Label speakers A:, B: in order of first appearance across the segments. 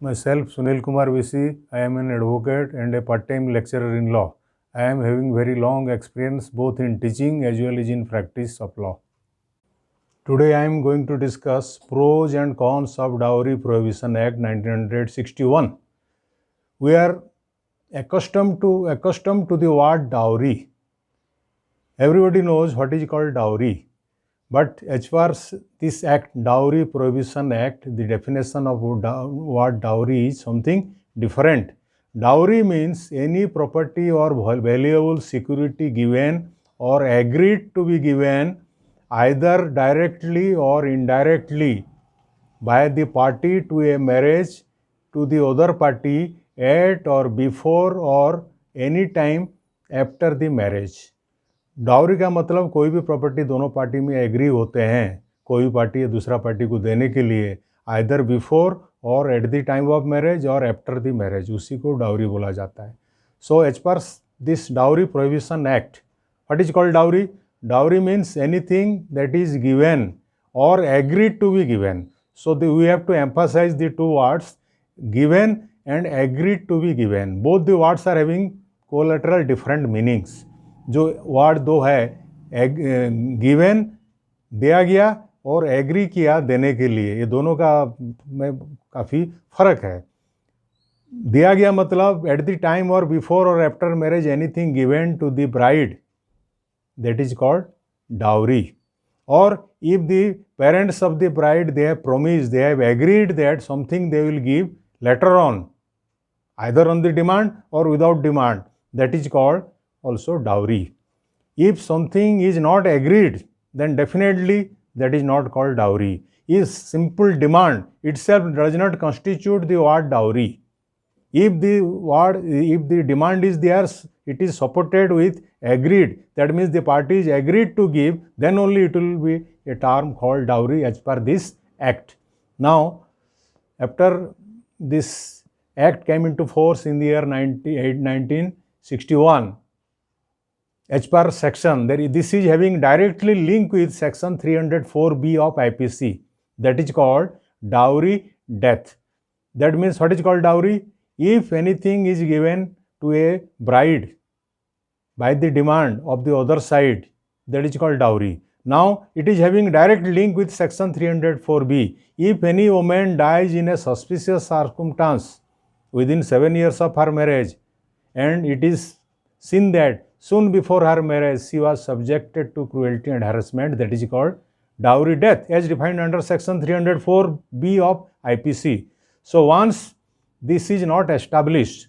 A: Myself, Sunil Kumar VC. I am an advocate and a part-time lecturer in law. I am having very long experience both in teaching as well as in practice of law. Today I am going to discuss pros and cons of Dowry Prohibition Act 1961. We are accustomed to the word dowry. Everybody knows what is called dowry. But as far as this act, Dowry Prohibition Act, the definition of what dowry is something different. Dowry means any property or valuable security given or agreed to be given either directly or indirectly by the party to a marriage to the other party at or before or any time after the marriage. Dowry का मतलब कोई भी property दोनों party में agree होते हैं, कोई भी पार्टी या दूसरा पार्टी को देने के लिए either before or at the time of marriage or after the marriage, उसी को डाउरी बोला जाता है. So as per this dowry prohibition act, what is called dowry? Dowry means anything that is given or agreed to be given. So we have to emphasise the two words given and agreed to be given. Both the words are having collateral different meanings. जो word दो है, given दिया गया और agree किया देने के लिए, ये दोनों का में काफ़ी फ़र्क है. दिया गया मतलब at the time or before or after marriage anything given to the bride, that is called dowry. और if the parents of the bride they have promised, they have agreed that something they will give later on, either on the demand or without demand, that is called also dowry. If something is not agreed, then definitely that is not called dowry. If simple demand itself does not constitute the word dowry. If the demand is there, it is supported with agreed, that means the parties agreed to give, then only it will be a term called dowry as per this act. Now, after this act came into force in the year 1961, as per section, this is having directly link with section 304B of IPC, that is called dowry death. That means what is called dowry? If anything is given to a bride by the demand of the other side, that is called dowry. Now it is having direct link with section 304B. If any woman dies in a suspicious circumstance within 7 years of her marriage, and it is seen that soon before her marriage she was subjected to cruelty and harassment, that is called dowry death as defined under section 304B of IPC. So once this is not established,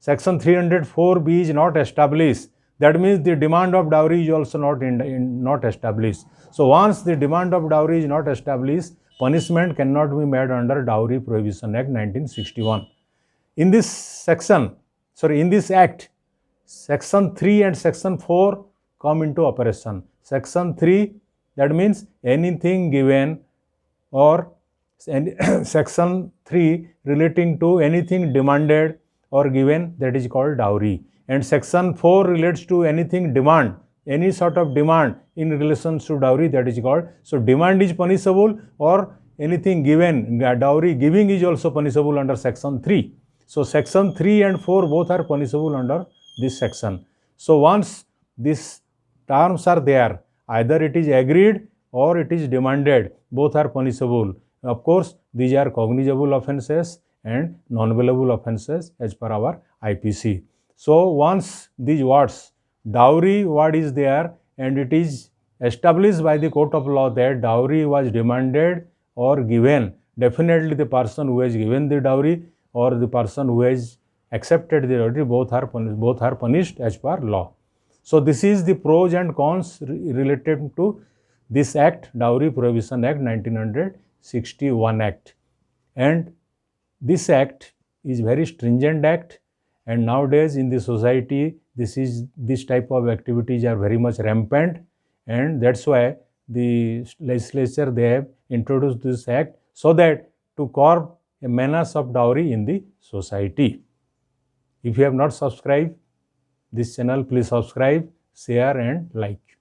A: section 304B is not established, that means the demand of dowry is also not established. So once the demand of dowry is not established, punishment cannot be made under Dowry Prohibition Act 1961. In this act, Section 3 and Section 4 come into operation. Section 3, that means anything given, or Section 3 relating to anything demanded or given, that is called dowry. And Section 4 relates to anything demand, any sort of demand in relation to dowry, that is called. So demand is punishable, or anything given, dowry giving is also punishable under Section 3. So Section 3 and 4 both are punishable under this section. So once these terms are there, either it is agreed or it is demanded, both are punishable. Of course, these are cognizable offences and non-bailable offences as per our IPC. So once these words, dowry word is there, and it is established by the court of law that dowry was demanded or given, definitely the person who has given the dowry or the person who has accepted the dowry, both are punished as per law. So this is the pros and cons related to this act, Dowry Prohibition Act 1961 Act. And this act is very stringent act, and nowadays in the society this type of activities are very much rampant, and that's why the legislature, they have introduced this act so that to curb a menace of dowry in the society. If you have not subscribed this channel, please subscribe, share and like.